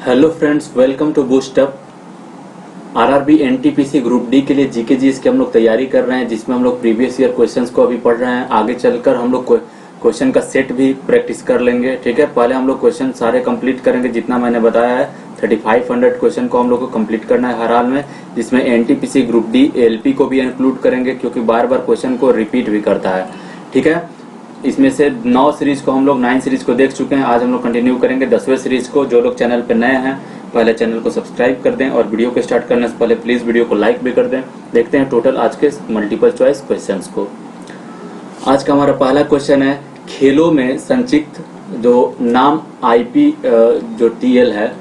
Hello friends, welcome to boost up. RRB NTPC group D के लिए GK GS की हम लोग तैयारी कर रहे हैं, जिसमें हम लोग प्रीवियस ईयर क्वेश्चंस को अभी पढ़ रहे हैं। आगे चलकर हम लोग क्वेश्चन का सेट भी प्रैक्टिस कर लेंगे। ठीक है, पहले हम लोग क्वेश्चन सारे कंप्लीट करेंगे जितना मैंने बताया है। 3500 क्वेश्चन को हम लोग को कंप्लीट करना है हर हाल में, जिसमें एनटीपीसी ग्रुप डी एलपी को भी इंक्लूड करेंगे, क्योंकि बार बार क्वेश्चन को रिपीट भी करता है। ठीक है, इसमें से 9 सीरीज को हम लोग 9 सीरीज को देख चुके हैं। आज हम लोग कंटिन्यू करेंगे 10वें सीरीज को। जो लोग चैनल पे नए हैं पहले चैनल को सब्सक्राइब कर दें, और वीडियो को स्टार्ट करने से पहले प्लीज वीडियो को लाइक भी कर दें। देखते हैं टोटल आज के मल्टीपल चॉइस क्वेश्चंस को। आज का हमारा पहला क्वेश्चन है, खेलों में संक्षिप्त जो नाम आईपी जो टीएल है,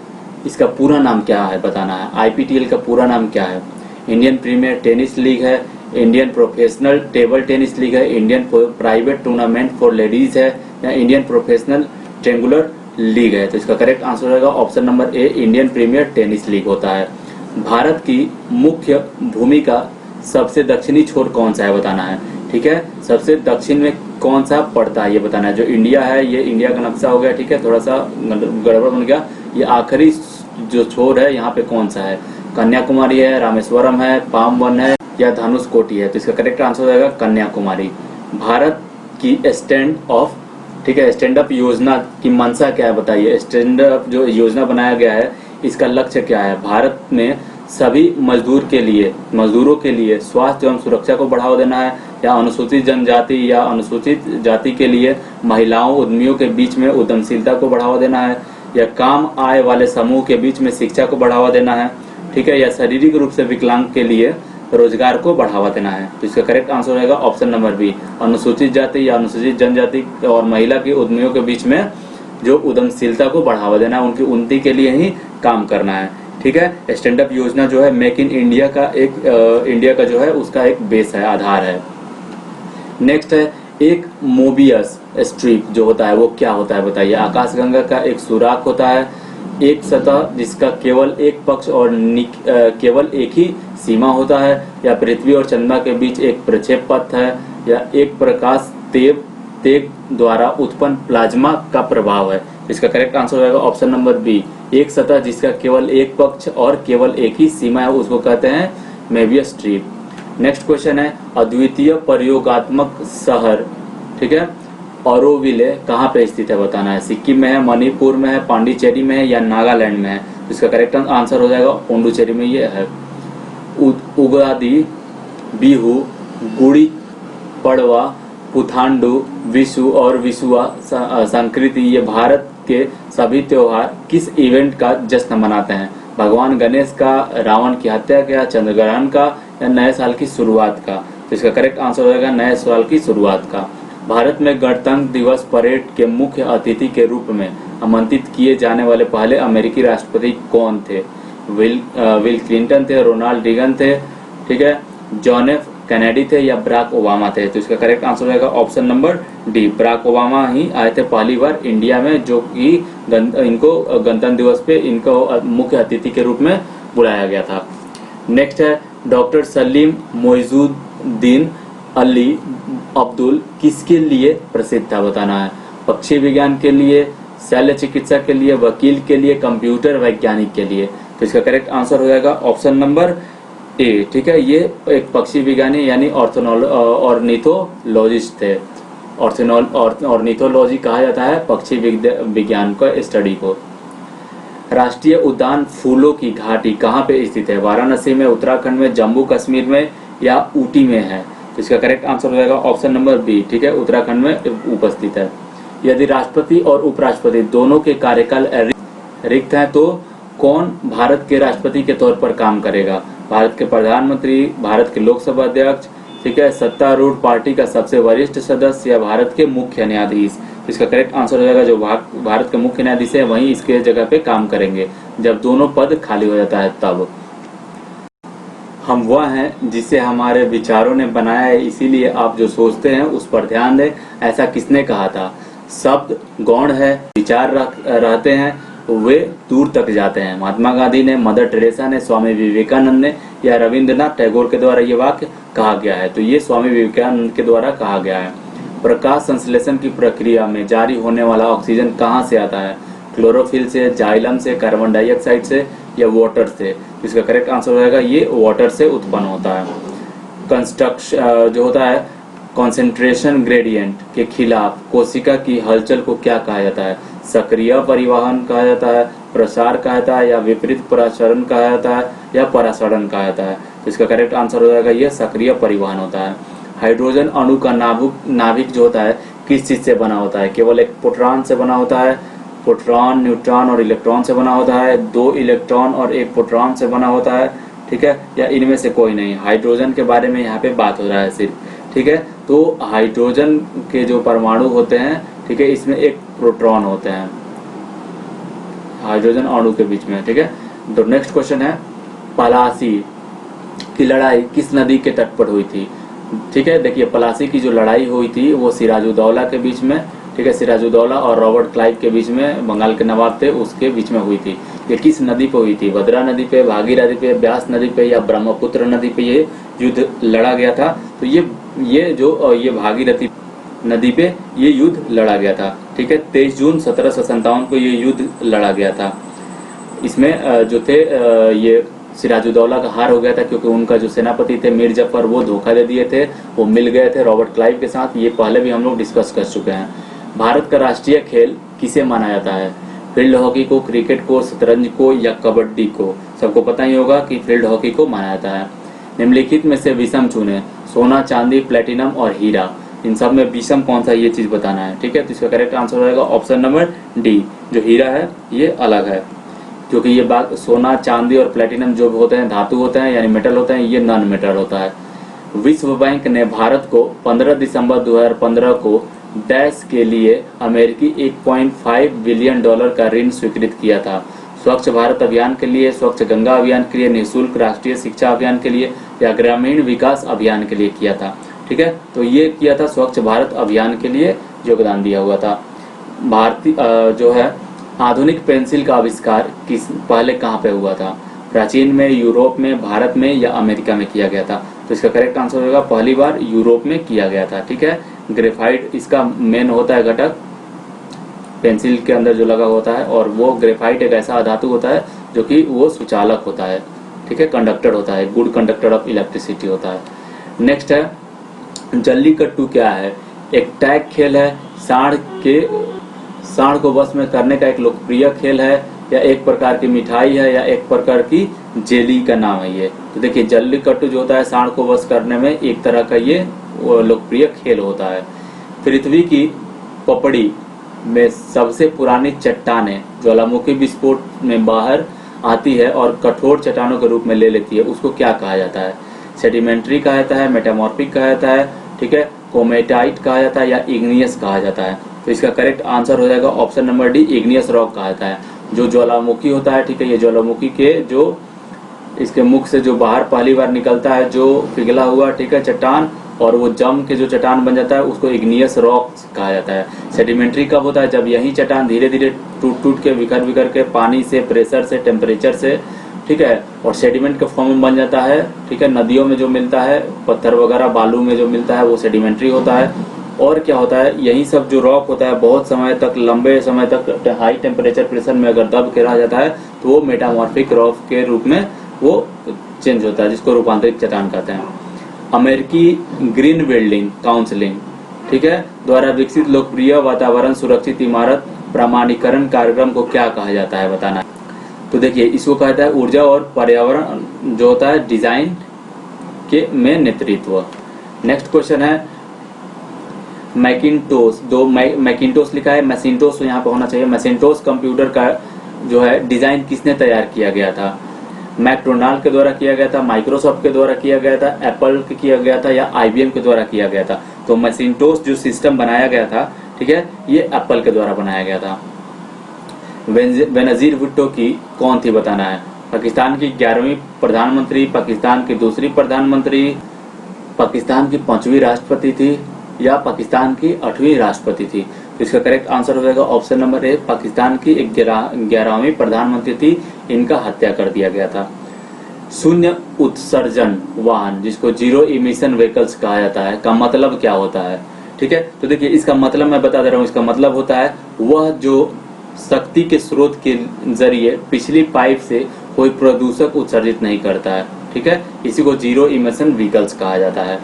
इसका पूरा नाम क्या है बताना है। आईपीटीएल का पूरा नाम क्या है? इंडियन प्रीमियर टेनिस लीग है, Indian professional table tennis league है, Indian private tournament for ladies है, या इंडियन प्रोफेशनल ट्रेंगुलर लीग है। तो इसका करेक्ट आंसर रहेगा option number A, Indian premier tennis league होता है। भारत की मुख्य भूमि का सबसे दक्षिणी छोर कौन सा है बताना है। ठीक है, सबसे दक्षिण में कौन सा पड़ता है ये बताना है। जो इंडिया है, ये इंडिया का नक्शा हो गया। ठीक है, थोड़ा सा गड़बड़ बन गया। ये आखिरी जो छोर है यहाँ पे कौन सा है? कन्याकुमारी है, रामेश्वरम है, पामवन है, या धनुषकोटी है। तो इसका करेक्ट आंसर रहेगा कन्याकुमारी। भारत की स्टैंड ऑफ, ठीक है, स्टैंड अप योजना की मंशा क्या है बताइए। स्टैंड अप जो योजना बनाया गया है, इसका लक्ष्य क्या है? भारत में सभी मजदूरों के लिए स्वास्थ्य एवं सुरक्षा को बढ़ावा देना है, या अनुसूचित जनजाति या अनुसूचित जाति के लिए महिलाओं उद्यमियों के बीच में उद्यमशीलता को बढ़ावा देना है, या कम आय वाले समूह के बीच में शिक्षा को बढ़ावा देना है। ठीक है, या शारीरिक रूप से विकलांग के लिए रोजगार को बढ़ावा देना है। तो इसका करेक्ट आंसर रहेगा ऑप्शन नंबर बी, अनुसूचित जाति या अनुसूचित जनजाति और महिला के उद्यमियों के बीच में जो उद्यमशीलता को बढ़ावा देना है, उनकी उन्नति के लिए ही काम करना है। ठीक है, स्टैंड अप योजना जो है मेक इन इंडिया का इंडिया का जो है उसका एक बेस है, आधार है। नेक्स्ट है, एक मोबियस स्ट्रिप जो होता है वो क्या होता है बताइए। आकाशगंगा का एक सुराख होता है, एक सतह जिसका केवल एक पक्ष और केवल एक ही सीमा होता है, या पृथ्वी और चंद्रमा के बीच एक प्रक्षेप पथ है, या एक प्रकाश तेज द्वारा उत्पन्न प्लाज्मा का प्रभाव है। इसका करेक्ट आंसर रहेगा ऑप्शन नंबर बी, एक सतह जिसका केवल एक पक्ष और केवल एक ही सीमा है, उसको कहते हैं मेबियस स्ट्रिप। नेक्स्ट क्वेश्चन है, अद्वितीय प्रयोगात्मक शहर, ठीक है, ऑरोविले कहाँ पे स्थित है बताना है। सिक्किम में है, मणिपुर में है, पांडिचेरी में है, या नागालैंड में है। इसका करेक्ट आंसर हो जाएगा पुडुचेरी में ये है। उगादि, बिहू, गुड़ी पड़वा, पुथांडु, विशु और विशुआ संस्कृति, ये भारत के सभी त्योहार किस इवेंट का जश्न मनाते हैं? भगवान गणेश का, रावण की हत्या का, चंद्रग्रहण का, या नए साल की शुरुआत का। तो इसका करेक्ट आंसर होगा नए साल की शुरुआत का। भारत में गणतंत्र दिवस परेड के मुख्य अतिथि के रूप में आमंत्रित किए जाने वाले पहले अमेरिकी राष्ट्रपति कौन थे? विल क्लिंटन थे, रोनाल्ड रीगन थे, ठीक है, जॉन एफ कैनेडी थे, या बराक ओबामा थे। तो इसका करेक्ट आंसर रहेगा option number D, Barack Obama ही आए थे पहली बार इंडिया में, जो कि इनको गणतंत्र दिवस पे इनको मुख्य अतिथि के रूप में बुलाया गया था। नेक्स्ट है, डॉक्टर सलीम मोइजुद्दीन अली अब्दुल किसके लिए प्रसिद्ध था बताना है। पक्षी विज्ञान के लिए, शल्य चिकित्सा के लिए, वकील के लिए, कंप्यूटर वैज्ञानिक के लिए। तो इसका करेक्ट आंसर हो जाएगा ऑप्शन नंबर ए। ठीक है, ये एक पक्षी विज्ञानी यानी ऑर्निथोलॉजिस्ट थे। ऑर्निथोलॉजी कहा जाता है पक्षी विज्ञान का स्टडी को। राष्ट्रीय उद्यान फूलों की घाटी कहाँ पे स्थित है? वाराणसी में, उत्तराखंड में, जम्मू कश्मीर में, या ऊटी में है। तो इसका करेक्ट आंसर हो जाएगा ऑप्शन नंबर बी। ठीक है, उत्तराखंड में उपस्थित है। यदि राष्ट्रपति और उपराष्ट्रपति दोनों के कार्यकाल रिक्त हैं तो कौन भारत के राष्ट्रपति के तौर पर काम करेगा? भारत के प्रधानमंत्री, भारत के लोकसभा अध्यक्ष, ठीक है, सत्तारूढ़ पार्टी का सबसे वरिष्ठ सदस्य, या भारत के मुख्य न्यायाधीश। इसका करेक्ट आंसर हो जाएगा जो भारत के मुख्य न्यायाधीश है वही इसके जगह पे काम करेंगे जब दोनों पद खाली हो जाता है। तब हम वह हैं जिसे हमारे विचारों ने बनाया है, इसीलिए आप जो सोचते हैं उस पर ध्यान दें। ऐसा किसने कहा था? शब्द गौण है, विचार रहते हैं, वे दूर तक जाते हैं। महात्मा गांधी ने, मदर टेरेसा ने, स्वामी विवेकानंद ने, या रविंद्रनाथ टैगोर के द्वारा ये वाक्य कहा गया है? तो ये स्वामी विवेकानंद के द्वारा कहा गया है। प्रकाश संश्लेषण की प्रक्रिया में जारी होने वाला ऑक्सीजन कहाँ से आता है? क्लोरोफिल से, जाइलम से, कार्बन डाइऑक्साइड से या वाटर से? इसका करेक्ट आंसर हो जाएगा ये वाटर से उत्पन्न होता है। कंस्ट्रक्शन जो होता है कॉन्सेंट्रेशन ग्रेडियंट के खिलाफ कोशिका की हलचल को क्या कहा जाता है? सक्रिय परिवहन कहा जाता है, प्रसार कहा जाता है, या विपरीत प्रसरण कहा जाता है, या परासरण कहा जाता है? तो इसका करेक्ट आंसर हो जाएगा ये सक्रिय परिवहन होता है। हाइड्रोजन अणु का नाभिक जो होता है किस चीज से बना होता है? केवल एक प्रोटॉन से बना होता है, प्रोटॉन, न्यूट्रॉन और इलेक्ट्रॉन से बना होता है, 2 इलेक्ट्रॉन और 1 प्रोटॉन से बना होता है, ठीक है, या इनमें से कोई नहीं? हाइड्रोजन के बारे में यहाँ पे बात हो रहा है सिर्फ, ठीक है। तो हाइड्रोजन के जो परमाणु होते हैं, ठीक है, इसमें एक प्रोटॉन होते हैं हाइड्रोजन अणु के बीच में, ठीक है। तो नेक्स्ट क्वेश्चन है पलासी की लड़ाई किस नदी के तट पर हुई थी? ठीक है, देखिए पलासी की जो लड़ाई हुई थी वो सिराजुद्दौला के बीच में, ठीक है, सिराजुद्दौला और रॉबर्ट क्लाइव के बीच में, बंगाल के नवाब थे उसके बीच में हुई थी। ये किस नदी पे हुई थी? भद्रा नदी पे, भागीरथी पे, ब्यास नदी पे या ब्रह्मपुत्र नदी पे ये युद्ध लड़ा गया था? तो ये भागीरथी नदी पे ये युद्ध लड़ा गया था, ठीक है। 23 जून 1757 को ये युद्ध लड़ा गया था। इसमें जो थे ये सिराजुद्दौला का हार हो गया था क्योंकि उनका जो सेनापति थे मीर जफर वो धोखा दे दिए थे, वो मिल गए थे रॉबर्ट क्लाइव के साथ। ये पहले भी हम लोग डिस्कस कर चुके हैं। भारत का राष्ट्रीय खेल किसे माना जाता है? फील्ड हॉकी को, क्रिकेट को, शतरंज को या कबड्डी को? सबको पता ही होगा कि फील्ड हॉकी को माना जाता है। निम्नलिखित में से विषम चुने, सोना, चांदी, प्लेटिनम और हीरा। इन सब में विषम कौन सा, ये चीज बताना है, ठीक है। तो इसका करेक्ट आंसर हो जाएगा ऑप्शन नंबर डी। जो हीरा है ये अलग है, क्योंकि ये बात सोना, चांदी और प्लेटिनम जो होते हैं धातु होते हैं यानी मेटल होते हैं, ये नॉन मेटल होता है। विश्व बैंक ने भारत को 15 दिसंबर 2015 को डैश के लिए अमेरिकी 1.5 बिलियन डॉलर का ऋण स्वीकृत किया था? स्वच्छ भारत अभियान के लिए, स्वच्छ गंगा अभियान के लिए, निःशुल्क राष्ट्रीय शिक्षा अभियान के लिए या ग्रामीण विकास अभियान के लिए किया था? ठीक है, तो ये किया था स्वच्छ भारत अभियान के लिए योगदान दिया हुआ था। भारतीय जो है आधुनिक पेंसिल का आविष्कार पहले कहाँ पे हुआ था? प्राचीन में, यूरोप में, भारत में या अमेरिका में किया गया था? तो इसका करेक्ट आंसर होगा पहली बार यूरोप में किया गया था, ठीक है। ग्रेफाइट इसका मेन होता है घटक, पेंसिल के अंदर जो लगा होता है, और वो ग्रेफाइट एक ऐसा धातु होता है जो कि वो सुचालक होता है, ठीक है, कंडक्टर होता है, गुड कंडक्टर ऑफ इलेक्ट्रिसिटी होता है। नेक्स्ट है जल्लीकट्टू क्या है? एक टैग खेल है, सांड को वश में करने का एक लोकप्रिय खेल है, या एक प्रकार की मिठाई है, या एक प्रकार की जेली का नाम है ये? तो देखिए जल्लीकट्टू जो होता है सांड को वश करने में एक तरह का ये लोकप्रिय खेल होता है। पृथ्वी की पपड़ी में सबसे पुरानी चट्टानें ज्वालामुखी विस्फोट में बाहर आती है और कठोर चट्टानों के रूप में ले लेती है, उसको क्या कहा जाता है? सेडिमेंट्री कहा जाता है, मेटामॉर्फिक कहा जाता है, ठीक है, कोमेटाइट कहा जाता है या इग्नियस कहा जाता है? तो इसका करेक्ट आंसर हो जाएगा option number D, igneous rock कहा जाता है। जो ज्वालामुखी होता है, ठीक है, ये ज्वालामुखी के जो इसके मुख से जो बाहर पहली बार निकलता है जो पिघला हुआ, ठीक है, चट्टान, और वो जम के जो चट्टान बन जाता है उसको इग्नियस रॉक कहा जाता है। सेडिमेंट्री कब होता है? जब यही चट्टान धीरे धीरे टूट के बिखर के पानी से, प्रेशर से, टेम्परेचर से, ठीक है, और सेडिमेंट के फॉर्म में बन जाता है, ठीक है। नदियों में जो मिलता है, पत्थर वगैरह बालू में जो मिलता है वो सेडिमेंट्री होता है। और क्या होता है, यही सब जो रॉक होता है बहुत समय तक, लंबे समय तक हाई टेम्परेचर प्रेशर में अगर दब के रह जाता है तो वो मेटामॉर्फिक रॉक के रूप में वो चेंज होता है, जिसको रूपांतरित चट्टान कहते हैं। अमेरिकी ग्रीन बिल्डिंग काउंसिलिंग, ठीक है, द्वारा विकसित लोकप्रिय वातावरण सुरक्षित इमारत प्रमाणीकरण कार्यक्रम को क्या कहा जाता है, बताना है। तो देखिए इसको कहता है ऊर्जा और पर्यावरण जो होता है डिजाइन के में नेतृत्व। नेक्स्ट क्वेश्चन है मैकिन्टोश, दो मैकिन्टोश लिखा है, मैसिन्टोश तो यहाँ पे होना चाहिए। मैसिन्टोश कंप्यूटर का जो है डिजाइन किसने तैयार किया गया था? मैकडोनाल्ड के द्वारा किया गया था, माइक्रोसॉफ्ट के द्वारा किया गया था, एप्पल के किया गया था या IBM के द्वारा किया गया था? तो मैसिन्टोश जो सिस्टम बनाया गया था, ठीक है, ये एप्पल के द्वारा बनाया गया था। बेनजीर भुट्टो की कौन थी, बताना है। पाकिस्तान की 11वीं प्रधानमंत्री, पाकिस्तान की दूसरी प्रधानमंत्री, पाकिस्तान की 5वीं राष्ट्रपति थी या पाकिस्तान की 8वीं राष्ट्रपति थी? तो इसका करेक्ट आंसर हो जाएगा ऑप्शन नंबर ए, पाकिस्तान की 11वीं प्रधानमंत्री थी, इनका हत्या कर दिया गया था। शून्य उत्सर्जन वाहन जिसको जीरो इमिशन व्हीकल्स कहा जाता है का मतलब क्या होता है? ठीक है, तो देखिए इसका मतलब मैं बता दे रहा हूँ। इसका मतलब होता है वह जो शक्ति के स्रोत के जरिए पिछली पाइप से कोई प्रदूषक उत्सर्जित नहीं करता है। ठीक है, इसी को जीरो इमिशन व्हीकल्स कहा जाता है।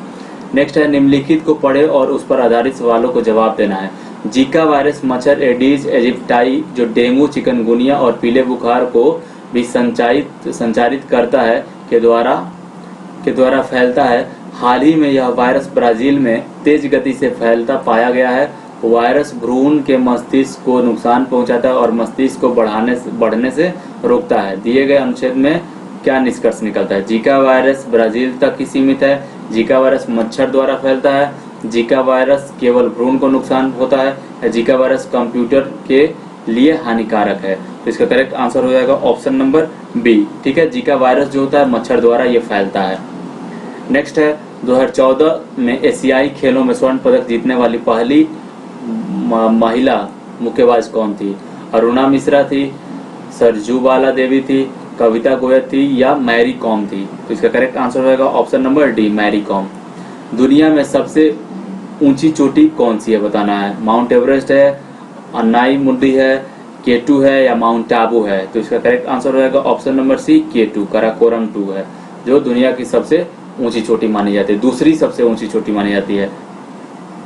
नेक्स्ट है, निम्नलिखित को पढ़े और उस पर आधारित सवालों को जवाब देना है। जीका वायरस मच्छर एडीज एजिप्टाई जो डेंगू, चिकनगुनिया और पीले बुखार को भी संचारित करता है के द्वारा फैलता है। हाल ही में यह वायरस ब्राजील में तेज गति से फैलता पाया गया है। वायरस भ्रूण के मस्तिष्क को नुकसान पहुंचाता है और मस्तिष्क को बढ़ने से रोकता है। दिए गए अनुच्छेद में क्या निष्कर्ष निकलता है? जीका वायरस ब्राजील तक ही सीमित है। जीका वायरस मच्छर द्वारा फैलता है। जीका वायरस केवल भ्रूण को नुकसान होता है। जीका वायरस कंप्यूटर के लिए हानिकारक है। तो इसका करेक्ट आंसर हो जाएगा ऑप्शन नंबर बी। ठीक है, जीका वायरस जो होता है मच्छर द्वारा ये फैलता है। नेक्स्ट है, 2014 में एशियाई खेलों में स्वर्ण पदक जीतने वाली पहली महिला मुक्केबाज कौन थी? अरुणा मिश्रा थी, सरजू बाला देवी थी, कविता गोयल थी या मैरी कॉम थी? तो इसका करेक्ट आंसर होगा option number D, Mary Kom. दुनिया में सबसे ऊंची चोटी कौन सी है बताना है। माउंट एवरेस्ट है, अन्नाई मुंडी है, K2 है या माउंट आबू है? तो इसका करेक्ट आंसर होगा option number C, K2 Karakoram 2 है, जो दुनिया की सबसे ऊंची चोटी मानी जाती है, दूसरी सबसे ऊंची चोटी मानी जाती है।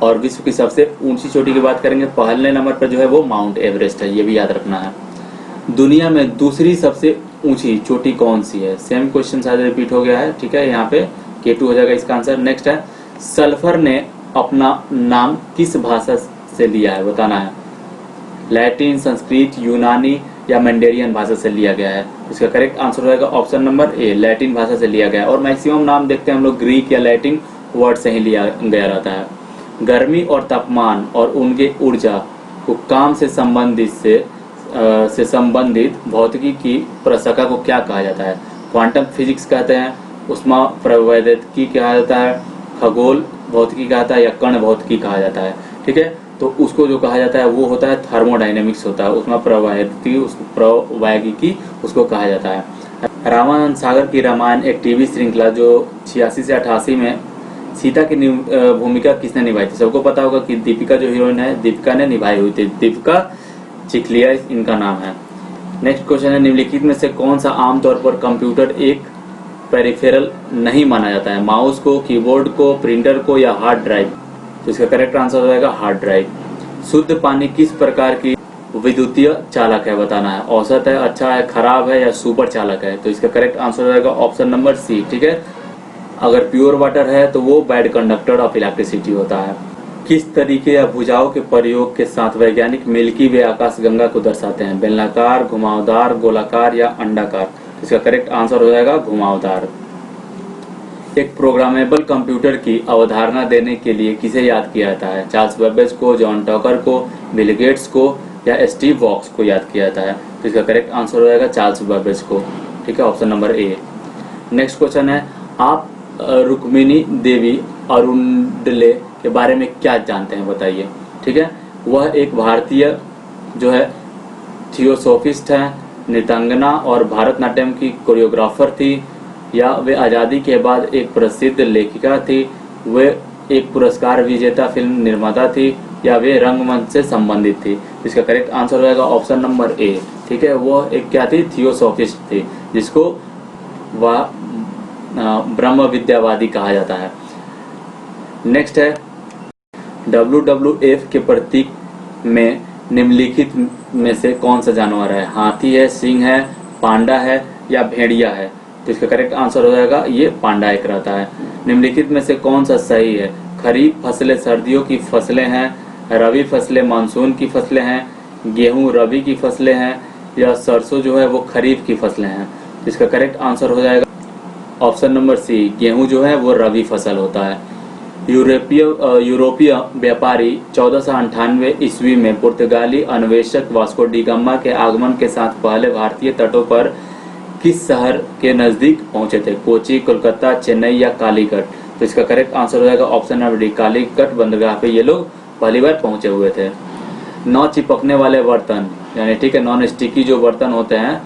और विश्व की सबसे ऊंची चोटी की बात करेंगे, पहले नंबर पर जो है वो माउंट एवरेस्ट है, ये भी याद रखना है। दुनिया में दूसरी सबसे ऊंची चोटी कौन सी है? सेम क्वेश्चन शायद रिपीट हो गया है। ठीक है, यहाँ पे K2 हो जाएगा इसका आंसर। नेक्स्ट है, सल्फर ने अपना नाम किस भाषा से लिया है बताना है। लैटिन, संस्कृत, यूनानी या मैंडेरियन भाषा से लिया गया है? इसका करेक्ट आंसर होगा ऑप्शन नंबर ए, लैटिन भाषा से लिया गया है। और मैक्सिमम नाम देखते हैं हम लोग ग्रीक या लैटिन वर्ड से ही लिया गया रहता है। गर्मी और तापमान और उनके ऊर्जा को काम से संबंधित भौतिकी की प्रशाखा को क्या कहा जाता है? क्वांटम फिजिक्स कहते हैं, उष्मा प्रवैद्यिकी कहा जाता है, खगोल भौतिकी कहा जाता है या कण भौतिकी कहा जाता है? ठीक है, तो उसको जो कहा जाता है वो होता है थर्मोडायनेमिक्स होता है, उसमें प्रवैगिकी उसको कहा जाता है। रामानंद सागर की रामायण एक टीवी श्रृंखला जो 86 से 88 में सीता की भूमिका किसने निभाई थी? सबको पता होगा कि दीपिका जो हीरोइन है दीपिका ने निभाई हुई थी, दीपिका चिखलिया इनका नाम है। नेक्स्ट क्वेश्चन है, निम्नलिखित में से कौन सा आमतौर पर कंप्यूटर एक पेरिफेरल नहीं माना जाता है? माउस को, कीबोर्ड को, प्रिंटर को या हार्ड ड्राइव? तो इसका करेक्ट आंसर हो जाएगा हार्ड ड्राइव। शुद्ध पानी किस प्रकार की विद्युतीय चालक है बताना है। औसत है, अच्छा है, खराब है या सुपर चालक है? तो इसका करेक्ट आंसर हो जाएगा ऑप्शन नंबर सी। ठीक है, अगर प्योर वाटर है तो वो बैड कंडक्टर ऑफ इलेक्ट्रिसिटी होता है। किस तरीके या भुजाओं के प्रयोग के साथ वैज्ञानिक मिल्की वे आकाशगंगा को दर्शाते हैं? बेलनाकार, घुमावदार, गोलाकार या अंडाकार? इसका करेक्ट आंसर हो जाएगा घुमावदार। एक प्रोग्रामेबल कंप्यूटर की अवधारणा देने के लिए किसे याद किया जाता है? चार्ल्स बेबेज को, जॉन टकर को, बिल गेट्स को या स्टीव वॉक्स को याद किया जाता है? तो इसका करेक्ट आंसर हो जाएगा चार्ल्स बेबेज को। ठीक है, ऑप्शन नंबर ए। नेक्स्ट क्वेश्चन है, आप रुक्मिणी देवी अरुंडले के बारे में क्या जानते हैं बताइए। ठीक है, वह एक भारतीय जो है थियोसोफिस्ट है, नृत्यांगना और भारतनाट्यम की कोरियोग्राफर थी, या वे आज़ादी के बाद एक प्रसिद्ध लेखिका थी, वे एक पुरस्कार विजेता फिल्म निर्माता थी, या वे रंगमंच से संबंधित थी? इसका करेक्ट आंसर हो जाएगा ऑप्शन नंबर ए। ठीक है, वो एक क्या थी? थियोसोफिस्ट थी, जिसको वह ब्रह्म विद्यावादी कहा जाता है। नेक्स्ट है, WWF के प्रतीक में निम्नलिखित में से कौन सा जानवर है? हाथी है, सिंह है, पांडा है या भेड़िया है? तो इसका करेक्ट आंसर हो जाएगा ये पांडा एक रहता है। निम्नलिखित में से कौन सा सही है? खरीफ फसलें सर्दियों की फसलें हैं, रबी फसलें मानसून की फसलें हैं, गेहूं रबी की फसलें हैं या सरसों जो है वो खरीफ की फसलें हैं? तो इसका करेक्ट आंसर हो जाएगा ऑप्शन नंबर सी, गेहूं जो है वो रबी फसल होता है। यूरोपीय व्यापारी 1498 ईस्वी में पुर्तगाली अन्वेषक वास्को डी गामा के आगमन के साथ पहले भारतीय तटों पर किस शहर के नजदीक पहुंचे थे? कोची, कोलकाता, चेन्नई या कालीकट? तो इसका करेक्ट आंसर हो जाएगा ऑप्शन नंबर डी, कालीकट बंदरगाह पे ये लोग पहली बार पहुंचे हुए थे। न चिपकने वाले बर्तन यानी ठीक है नॉन स्टिकी जो बर्तन होते हैं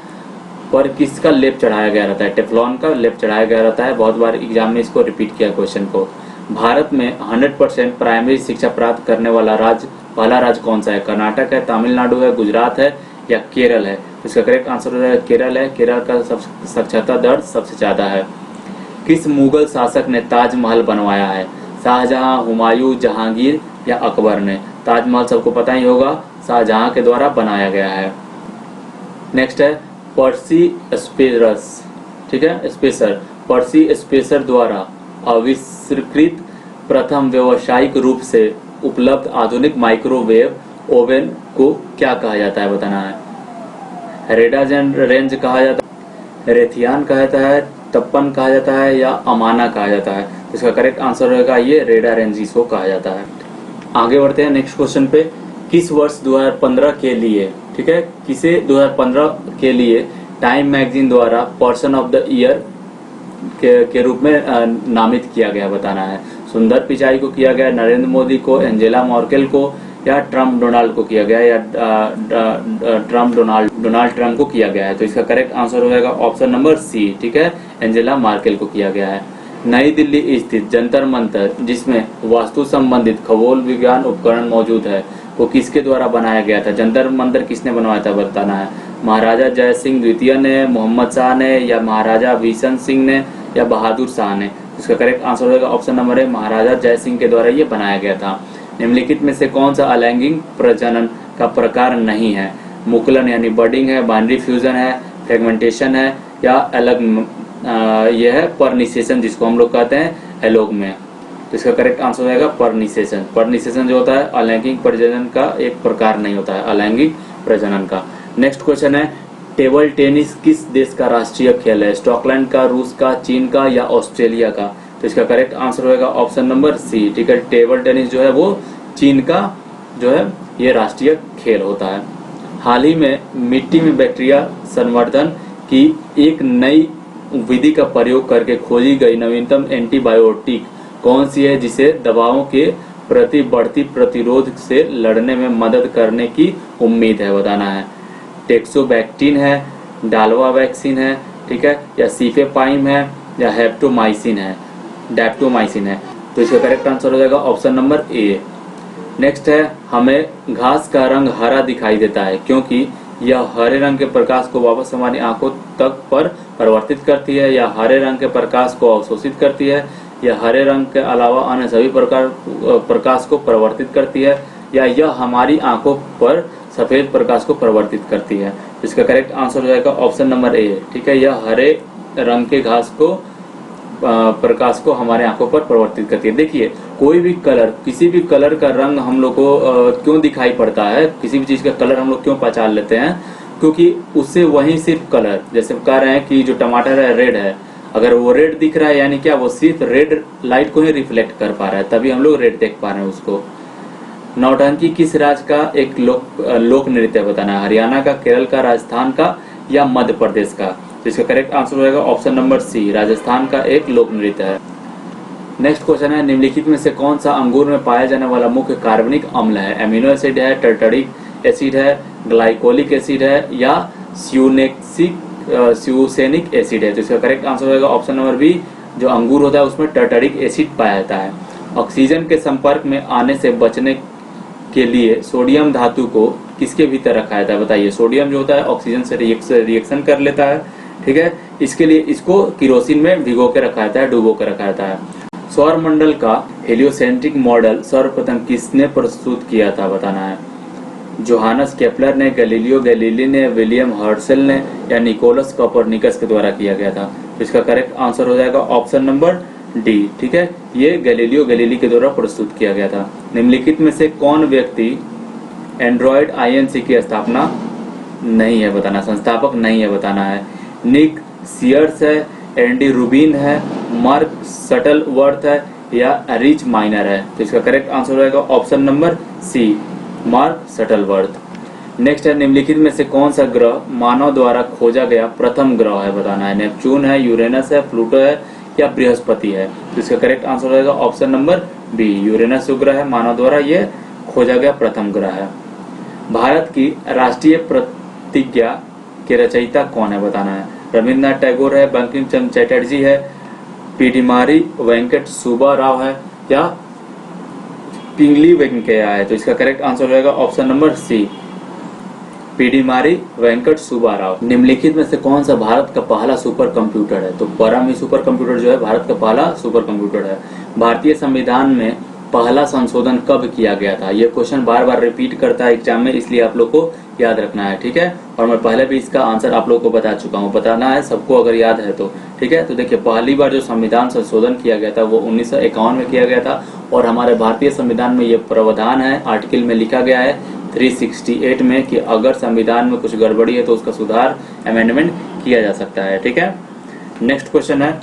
पर किसका लेप चढ़ाया गया रहता है? टेफ्लॉन का लेप चढ़ाया गया रहता है। बहुत बार एग्जाम में इसको रिपीट किया क्वेश्चन को। भारत में 100% प्राइमरी शिक्षा प्राप्त करने वाला पहला राज्य कौन सा है? कर्नाटक है, तमिलनाडु है, गुजरात है या केरल है? तो इसका करेक्ट आंसर हो जाएगा केरल है। केरल का साक्षरता दर सबसे ज़्यादा है। किस मुगल शासक ने ताजमहल बनवाया है? शाहजहां, हुमायूं, जहांगीर या अकबर ने? ताजमहल सबको पता ही होगा, शाहजहां के द्वारा बनाया गया है। नेक्स्ट है पर्सी स्पेरस, ठीक है, स्पेसर। पर्सी स्पेसर द्वारा आविष्कृत प्रथम व्यावसायिक रूप से उपलब्ध आधुनिक माइक्रोवेव ओवन को क्या कहा जाता है? बताना है। रेडाजेंट रेंज कहा जाता है, रेथियान कहा जाता है, तप्पन कहा जाता है या अमाना कहा जाता है? तो इसका करेक्ट आंसर रहेगा ये रेडा रेंज इसको कहा जाता है। आगे बढ़ते हैं नेक्स्ट क्वेश्चन पे। किस वर्ष 2015 के लिए, ठीक है, किसे 2015 के लिए टाइम मैगजीन द्वारा पर्सन ऑफ द ईयर के रूप में नामित किया गया? बताना है। सुंदर पिचाई को किया गया, नरेंद्र मोदी को, एंजेला मर्केल को या ट्रम्प डोनाल्ड को किया गया, या डोनाल्ड ट्रम्प को किया गया है? तो इसका करेक्ट आंसर हो जाएगा ऑप्शन नंबर सी, ठीक है, एंजेला मार्केल को किया गया है। नई दिल्ली स्थित जंतर मंतर, जिसमें वास्तु संबंधित खगोल विज्ञान उपकरण मौजूद है, वो किसके द्वारा बनाया गया था? जंतर मंतर किसने बनवाया था? बताना है। महाराजा जय सिंह द्वितीय ने, मोहम्मद शाह ने या महाराजा भीषण सिंह ने या बहादुर शाह ने? इसका करेक्ट आंसर हो जाएगा ऑप्शन नंबर है महाराजा जय सिंह के द्वारा ये बनाया गया था। निम्नलिखित में से कौन सा अलैंगिक प्रजनन का प्रकार नहीं है? मुकुलन यानी बर्डिंग है, बाइनरी फ्यूजन है, फ्रेगमेंटेशन है या अलग यह है परनिसेशन, जिसको हम लोग कहते हैं एलोग में? तो इसका करेक्ट आंसर हो जाएगा परनिसेशन। परनिसेशन जो होता है अलैंगिक प्रजनन का एक प्रकार नहीं होता है, अलैंगिक प्रजनन का। नेक्स्ट क्वेश्चन है टेबल टेनिस किस देश का राष्ट्रीय खेल है? स्कॉटलैंड का, रूस का, चीन का या ऑस्ट्रेलिया का? तो इसका करेक्ट आंसर होगा ऑप्शन नंबर सी, ठीक है, टेबल टेनिस जो है वो चीन का जो है ये राष्ट्रीय खेल होता है। हाल ही में मिट्टी में बैक्टीरिया संवर्धन की एक नई विधि का प्रयोग करके खोजी गई नवीनतम एंटीबायोटिक कौन सी है, जिसे दवाओं के प्रति बढ़ती प्रतिरोध से लड़ने में मदद करने की उम्मीद है? बताना है। टेक्सोबैक्टीन है, डालवा वैक्सीन है, ठीक है, या सीफेपाइम है या हेप्टोमाइसिन है, डैप्टोमाइसिन है? तो इसका करेक्ट आंसर हो जाएगा ऑप्शन नंबर ए। नेक्स्ट है हमें घास का रंग हरा दिखाई देता है क्योंकि यह हरे रंग के प्रकाश को वापस हमारी आंखों तक पर परिवर्तित करती है, या हरे रंग के प्रकाश को अवशोषित करती है, या हरे रंग के अलावा अन्य सभी प्रकाश को परिवर्तित करती है, या यह हमारी आंखों पर सफेद प्रकाश को परिवर्तित करती है? इसका करेक्ट आंसर हो जाएगा ऑप्शन नंबर ए, ठीक है, यह हरे रंग के घास को प्रकाश को हमारे आंखों पर परिवर्तित करती है। देखिए कोई भी कलर, किसी भी कलर का रंग हम लोग को क्यों दिखाई पड़ता है, किसी भी चीज का कलर हम लोग क्यों पहचान लेते हैं? क्योंकि उससे वही सिर्फ कलर, जैसे कह रहे हैं कि जो टमाटर है रेड है, अगर वो रेड दिख रहा है यानी क्या, वो सिर्फ रेड लाइट को ही रिफ्लेक्ट कर पा रहा है, तभी हम लोग रेड देख पा रहे हैं उसको। नौटंकी किस राज्य का एक लोक नृत्य है? बताना है। हरियाणा का, केरल का, राजस्थान का या मध्य प्रदेश का? तो इसका करेक्ट आंसर होगा ऑप्शन नंबर सी, राजस्थान का एक लोक नृत्य है। नेक्स्ट क्वेश्चन है निम्नलिखित में से कौन सा अंगूर में पाया जाने वाला मुख्य कार्बनिक अम्ल है? एमिनो एसिड है, टर्टरिक एसिड है, ग्लाइकोलिक एसिड है या स्यूसेनिक एसिड है? तो इसका करेक्ट आंसर होगा ऑप्शन नंबर बी, जो अंगूर होता है उसमें टर्टरिक एसिड पाया जाता है। ऑक्सीजन के संपर्क में आने से बचने के लिए सोडियम धातु को किसके भीतर रखा जाता है? बताइए। सोडियम जो होता है ऑक्सीजन से रिएक्शन कर लेता है, ठीक है, इसके लिए इसको किरोसिन में भिगो के रखा जाता है, डुबो के रखा जाता है। सौर मंडल का हेलियोसेंट्रिक मॉडल सर्वप्रथम किसने प्रस्तुत किया था? बताना है। जोहानस केपलर ने, गैलीलियो गैलीली ने, विलियम हर्शल ने या निकोलस कोपरनिकस के द्वारा किया गया था? इसका करेक्ट आंसर हो जाएगा ऑप्शन नंबर डी, ठीक है, ये गैलीलियो गैलीली के द्वारा प्रस्तुत किया गया था। निम्नलिखित में से कौन व्यक्ति एंड्रॉइड आईएनसी की स्थापना नहीं है? बताना, संस्थापक नहीं है, बताना है। निक सीयर्स है, एंडी रूबिन है, मार्क शटलवर्थ है या रिच माइनर है? तो इसका करेक्ट आंसर होगा option number C, Mark Shuttleworth. Next है निम्नलिखित में से कौन सा ग्रह मानव द्वारा खोजा गया प्रथम ग्रह है? बताना है। नेपच्यून है, यूरेनस है, प्लूटो है या बृहस्पति है? तो इसका करेक्ट आंसर होगा ऑप्शन नंबर बी, यूरेनस ग्रह है, मानव द्वारा ये खोजा गया प्रथम ग्रह है। भारत की राष्ट्रीय प्रतिज्ञा के रचयिता कौन है? बताना है। रविन्द्रनाथ टैगोर है, बंकिम चंद्र चटर्जी है, पीडीमारी वेंकट सुब्बा राव है या पिंगली वेंकैया है? तो इसका करेक्ट आंसर होगा option number C, Pydimarri Venkata Subbarao. निम्नलिखित में से कौन सा भारत का पहला सुपर कंप्यूटर है? तो परामी सुपर कंप्यूटर जो है भारत का पहला सुपर कंप्यूटर है। भारतीय संविधान में पहला संशोधन कब किया गया था? ये क्वेश्चन बार बार रिपीट करता है एग्जाम में, इसलिए आप लोग को याद रखना है, ठीक है। और मैं पहले भी इसका आंसर आप लोग को बता चुका हूँ, बताना है सबको अगर याद है तो, ठीक है। तो देखिए, पहली बार जो संविधान संशोधन किया गया था वो 1951 में किया गया था। और हमारे भारतीय संविधान में ये प्रावधान है, आर्टिकल में लिखा गया है 368 में कि अगर संविधान में कुछ गड़बड़ी है तो उसका सुधार, अमेंडमेंट किया जा सकता है, ठीक है। नेक्स्ट क्वेश्चन है,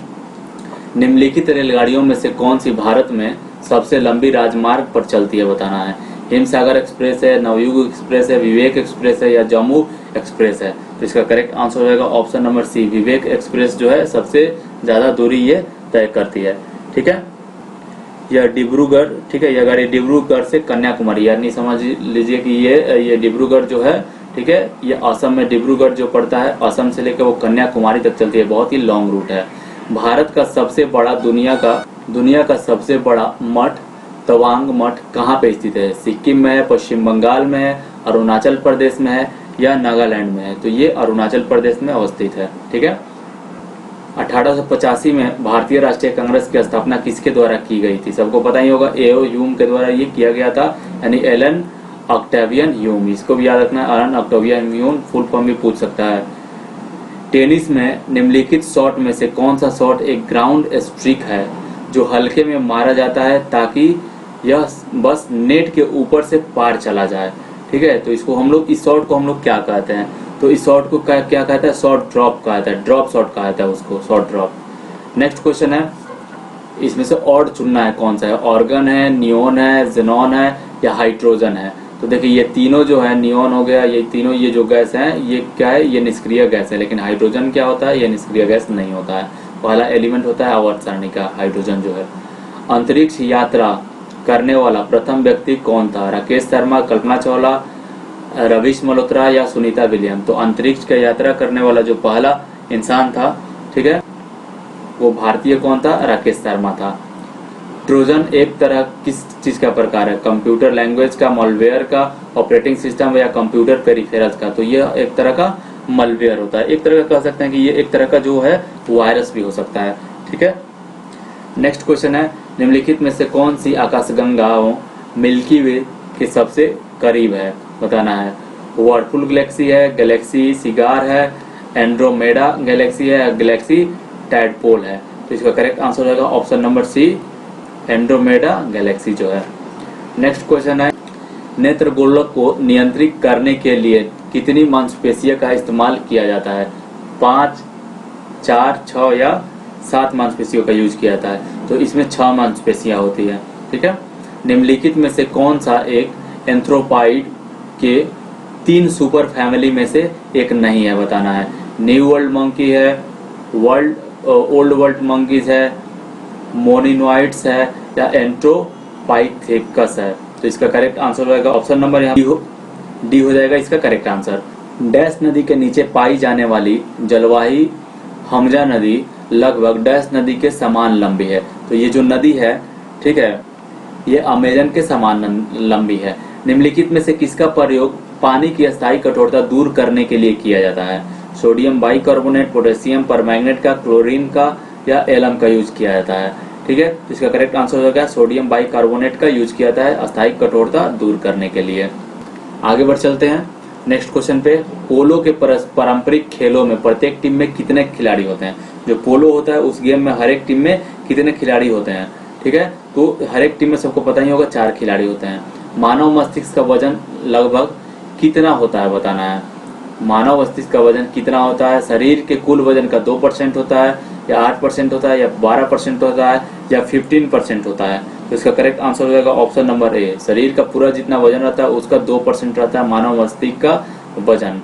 निम्नलिखित रेलगाड़ियों में से कौन सी भारत में सबसे लंबी राजमार्ग पर चलती है? बताना है। हिमसागर एक्सप्रेस है, नवयुग एक्सप्रेस है, विवेक एक्सप्रेस है या जम्मू एक्सप्रेस है? तो इसका करेक्ट आंसर हो जाएगा ऑप्शन नंबर सी, विवेक एक्सप्रेस जो है सबसे ज्यादा दूरी ये तय करती है, ठीक है। यह डिब्रूगढ़, ठीक है, अगर ये डिब्रूगढ़ से कन्याकुमारी, यानी समझ लीजिए कि ये डिब्रूगढ़ जो है, ठीक है, ये असम में डिब्रूगढ़ जो पड़ता है, असम से लेकर वो कन्याकुमारी तक चलती है, बहुत ही लॉन्ग रूट है। भारत का सबसे बड़ा दुनिया का सबसे बड़ा मठ तवांग मठ कहाँ पे स्थित है? सिक्किम में है, पश्चिम बंगाल में है, अरुणाचल प्रदेश में है या नागालैंड में है? तो ये अरुणाचल प्रदेश में अवस्थित है, ठीक है। 1885 में भारतीय राष्ट्रीय कांग्रेस की स्थापना किसके द्वारा की गई थी? सबको पता ही होगा, एओ ह्यूम के द्वारा ये किया गया था, यानी एलन ऑक्टेवियन ह्यूम। इसको भी याद रखना है, Allan Octavian Hume full form भी पूछ सकता है। टेनिस में निम्नलिखित शॉट में से कौन सा शॉट एक ग्राउंड स्ट्रिक है जो हल्के में मारा जाता है ताकि यह बस नेट के ऊपर से पार चला जाए, ठीक है। तो इसको हम लोग, इस शॉट को हम लोग क्या कहते हैं? तो इस शॉट को क्या कहता है? शॉर्ट ड्रॉप कहता है, ड्रॉप शॉट कहता है उसको, शॉर्ट ड्रॉप। नेक्स्ट क्वेश्चन है, इसमें से ऑड चुनना है कौन सा है? ऑर्गन है, नियोन है, जेनॉन है या हाइड्रोजन है? तो देखिए, ये तीनों जो है, नियोन हो गया, ये तीनों ये जो गैस है ये क्या है? ये निष्क्रिय गैस है। लेकिन हाइड्रोजन क्या होता है? ये निष्क्रिय गैस नहीं होता है, पहला एलिमेंट होता है आवर्त सारणी का हाइड्रोजन जो है। अंतरिक्ष यात्रा करने वाला प्रथम व्यक्ति कौन था? राकेश शर्मा, कल्पना चावला, रवीश मल्होत्रा या सुनीता विलियम? तो अंतरिक्ष की यात्रा करने वाला जो पहला इंसान था, ठीक है, वो भारतीय कौन था? राकेश शर्मा था। ट्रोजन एक तरह किस चीज का प्रकार है? कंप्यूटर लैंग्वेज का, मॉलवेयर का, ऑपरेटिंग सिस्टम या कंप्यूटर पेरिफेरल्स का? तो ये एक तरह का मॉलवेयर होता है, एक तरह का कह सकते हैं कि ये एक तरह का जो है वायरस भी हो सकता है, ठीक है। नेक्स्ट क्वेश्चन है, निम्नलिखित में से कौन सी आकाशगंगाओं मिल्की वे के सबसे करीब है? बताना है। वर्लपुल गैलेक्सी है, गैलेक्सी सिगार है, एंड्रोमेडा गैलेक्सी है, गैलेक्सी टैडपोल है? तो इसका करेक्ट आंसर हो जाएगा option number C, Andromeda galaxy जो है। नेक्स्ट क्वेश्चन है, नेत्र गोलक को नियंत्रित करने के लिए कितनी मांसपेशियों का इस्तेमाल किया जाता है? 5, 4, 6 या 7 मांसपेशियों का यूज किया जाता है? तो इसमें 6 मांसपेशियां होती है, ठीक है। निम्नलिखित में से कौन सा एक एंथ्रोपॉइड के 3 सुपर फैमिली में से एक नहीं है? बताना है। न्यू वर्ल्ड मंकी है, ओल्ड वर्ल्ड मंकीज है, मोनिनोइड्स है या एंट्रोपाइथेकस है? तो इसका करेक्ट आंसर होगा ऑप्शन नंबर यहाँ डी हो जाएगा इसका करेक्ट आंसर। डैश नदी के नीचे पाई जाने वाली जलवाही हमजा नदी लगभग डैश नदी के समान लंबी है? तो ये जो नदी है, ठीक है, ये अमेजन के समान लंबी है। निम्नलिखित में से किसका प्रयोग पानी की अस्थायी कठोरता दूर करने के लिए किया जाता है? सोडियम बाइकार्बोनेट, पोटेशियम परमैंगनेट का, क्लोरीन का या एलम का यूज किया जाता है? ठीक है, तो इसका करेक्ट आंसर हो गया सोडियम बाइकार्बोनेट का यूज किया जाता है अस्थायी कठोरता दूर करने के लिए। आगे बढ़ चलते हैं नेक्स्ट क्वेश्चन पे। पोलो के पारंपरिक खेलों में प्रत्येक टीम में कितने खिलाड़ी होते हैं? जो पोलो होता है उस गेम में हर एक टीम में कितने खिलाड़ी होते हैं? ठीक है, तो हर एक टीम में सबको पता ही होगा 4 खिलाड़ी होते हैं। मानव मस्तिष्क का वजन लगभग कितना होता है? बताना है। मानव मस्तिष्क का वजन कितना होता है? शरीर के कुल वजन का 2% होता है या 8% होता है या 12% होता है या 15% होता है? तो इसका करेक्ट आंसर हो जाएगा ऑप्शन नंबर ए। शरीर का पूरा जितना वजन रहता है उसका 2% रहता है मानव मस्तिष्क का वजन।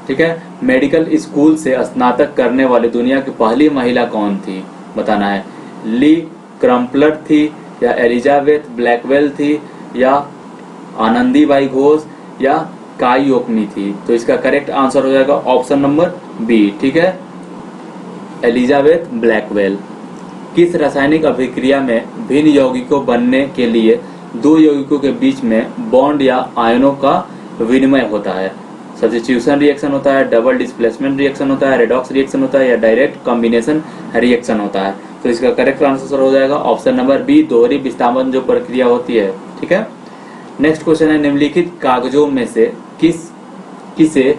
ठीक है, मेडिकल स्कूल से स्नातक करने वाली दुनिया की पहली महिला कौन थी? बताना है। ली क्रम्पलर थी या एलिजाबेथ ब्लैकवेल थी या आनंदीबाई घोष या काई ओकनी थी? तो इसका करेक्ट आंसर हो जाएगा ऑप्शन नंबर बी। ठीक है, एलिजाबेथ ब्लैकवेल। किस रासायनिक अभिक्रिया में भिन्न यौगिकों बनने के लिए 2 यौगिकों के बीच में बॉन्ड या आयनों का विनिमय होता है? सब्स्टिट्यूशन रिएक्शन होता है, डबल डिस्प्लेसमेंट रिएक्शन होता है, रेडॉक्स रिएक्शन होता है, या डायरेक्ट कॉम्बिनेशन रिएक्शन होता है? तो इसका करेक्ट आंसर हो जाएगा ऑप्शन नंबर बी, दोहरी विस्थापन जो प्रक्रिया होती है। ठीक है, नेक्स्ट क्वेश्चन है, निम्नलिखित कागजों में से किसे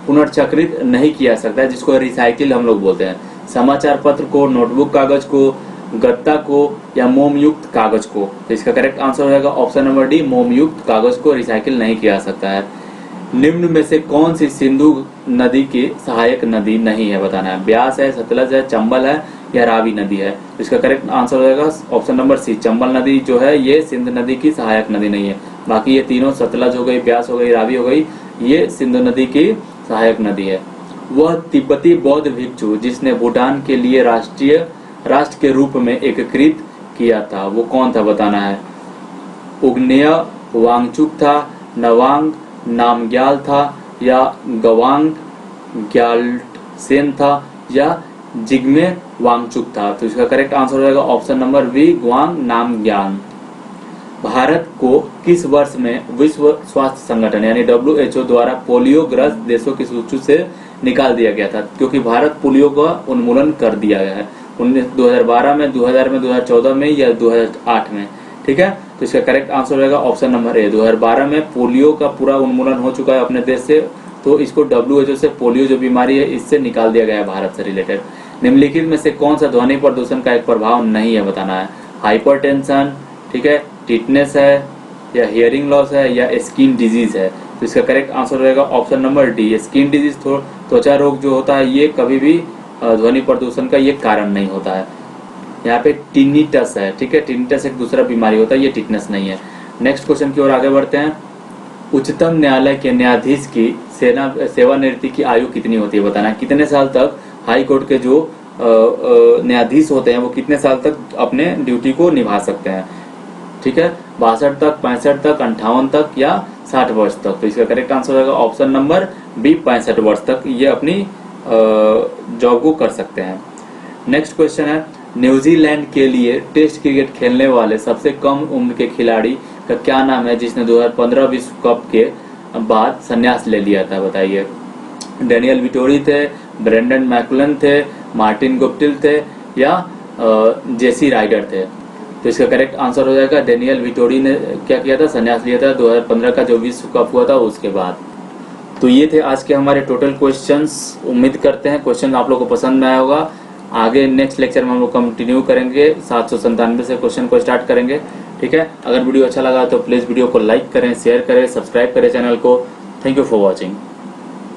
पुनर्चक्रित नहीं किया सकता, जिसको रिसाइकिल हम लोग बोलते हैं? समाचार पत्र को, नोटबुक कागज को, गत्ता को, या मोम युक्त कागज को? तो इसका करेक्ट आंसर हो जाएगा ऑप्शन नंबर डी, मोम युक्त कागज को रिसाइकिल नहीं किया जा सकता है। निम्न में से कौन सी सिंधु नदी की सहायक नदी नहीं है, बताना है? ब्यास है, सतलज है, चंबल है, या रावी नदी है? तो इसका करेक्ट आंसर हो जाएगा ऑप्शन नंबर सी, चंबल नदी जो है ये सिंधु नदी की सहायक नदी नहीं है। बाकी ये तीनों, सतलज हो गई, ब्यास हो गई, रावी हो गई, ये सिंधु नदी की सहायक नदी है। वह तिब्बती बौद्ध भिक्षु जिसने भूटान के लिए राष्ट्र के रूप में एकीकृत किया था, वो कौन था, बताना है? उग्नेय वांगचुक था, नवांग नामग्याल था, या गवांग ग्याल्टसेन था, या जिग्मे वांगचुक था? तो इसका करेक्ट आंसर हो जाएगा option number B, Gwang Namgyal. Bharat को किस वर्ष में विश्व स्वास्थ्य संगठन यानी WHO द्वारा पोलियो ग्रस्त देशों की सूची से निकाल दिया गया था? क्योंकि भारत पोलियो का उन्मूलन कर दिया गया है 2012 में, 2000 में, 2014 में, या 2008 में। ठीक है, तो इसका करेक्ट आंसर रहेगा ऑप्शन नंबर ए, 2012 में पोलियो का पूरा उन्मूलन हो चुका है अपने देश से, तो इसको WHO से पोलियो जो बीमारी है इससे निकाल दिया गया है भारत से रिलेटेड। निम्नलिखित में से कौन सा ध्वनि प्रदूषण का एक प्रभाव नहीं है, बताना है? हाइपरटेंशन, ठीक है, टिटनेस है, या हियरिंग लॉस है, या स्किन डिजीज है? तो इसका करेक्ट आंसर रहेगा option number D, skin disease. त्वचा रोग जो होता है ये कभी भी ध्वनि प्रदूषण का ये कारण नहीं होता है। यहाँ पे टिनिटस है, ठीक है, टिनिटस एक दूसरा बीमारी होता है, ये टिटनेस नहीं है। नेक्स्ट क्वेश्चन की ओर आगे बढ़ते हैं। उच्चतम न्यायालय के न्यायाधीश की सेवानिवृत्ति की आयु कितनी होती है, बताना है? कितने साल तक हाई कोर्ट के जो न्यायाधीश होते हैं वो कितने साल तक अपने ड्यूटी को निभा सकते हैं? ठीक है, 62 तक, 65 तक, 58 तक, या 60 वर्ष तक? तो इसका करेक्ट आंसर होगा ऑप्शन नंबर बी, 65 वर्ष तक ये अपनी जॉब को कर सकते हैं। नेक्स्ट क्वेश्चन है, न्यूजीलैंड के लिए टेस्ट क्रिकेट खेलने वाले सबसे कम उम्र के खिलाड़ी का क्या नाम है जिसने 2015 विश्व कप के बाद संन्यास ले लिया था, बताइए? डेनियल विटोरी थे, ब्रेंडन मैकुलन थे, मार्टिन गुप्टिल थे, या जेसी राइडर थे? तो इसका करेक्ट आंसर हो जाएगा डेनियल विटोरी ने क्या किया था, संन्यास लिया था 2015 का जो विश्व कप हुआ था उसके बाद। तो ये थे आज के हमारे टोटल क्वेश्चंस। उम्मीद करते हैं क्वेश्चन आप लोग को पसंद आया होगा। आगे नेक्स्ट लेक्चर में हम लोग कंटिन्यू करेंगे, 797 से क्वेश्चन को स्टार्ट करेंगे। ठीक है, अगर वीडियो अच्छा लगा तो प्लीज वीडियो को लाइक करें, शेयर करें, सब्सक्राइब करें चैनल को। Thank you for watching.